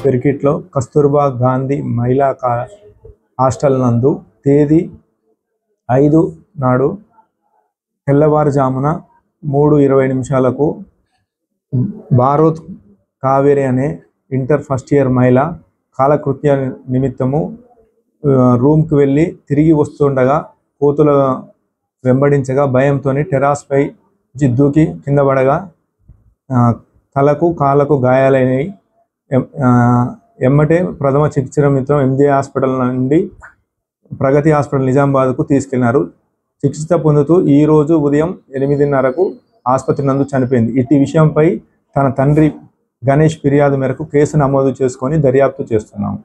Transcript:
పెరికిట్లో కస్తూర్బా గాంధీ మహిళా హాస్టల్ నందు తేదీ 5 నాడు తెల్లవారుజామున 3:20 భారత్ కావేరి అనే ఇంటర్ ఫస్ట్ ఇయర్ మహిళ కాలకృత్య నిమిత్తము రూమ్కి వెళ్ళి తిరిగి వస్తుండగా కోతుల వెంబడించగా భయంతో టెర్రస్పై దూకి కింద పడగా తలకు కాళ్ళకు గాయాలైనవి. ఎమ్మటే ప్రథమ చికిత్స నిమిత్తం ఎంజే హాస్పిటల్ నుండి ప్రగతి హాస్పిటల్ నిజామాబాద్కు తీసుకెళ్లినారు. చికిత్స పొందుతూ ఈరోజు ఉదయం 8:30 ఆసుపత్రి నందు చనిపోయింది. ఇట్టి విషయంపై తన తండ్రి గణేష్ ఫిర్యాదు మేరకు కేసు నమోదు చేసుకొని దర్యాప్తు చేస్తున్నాము.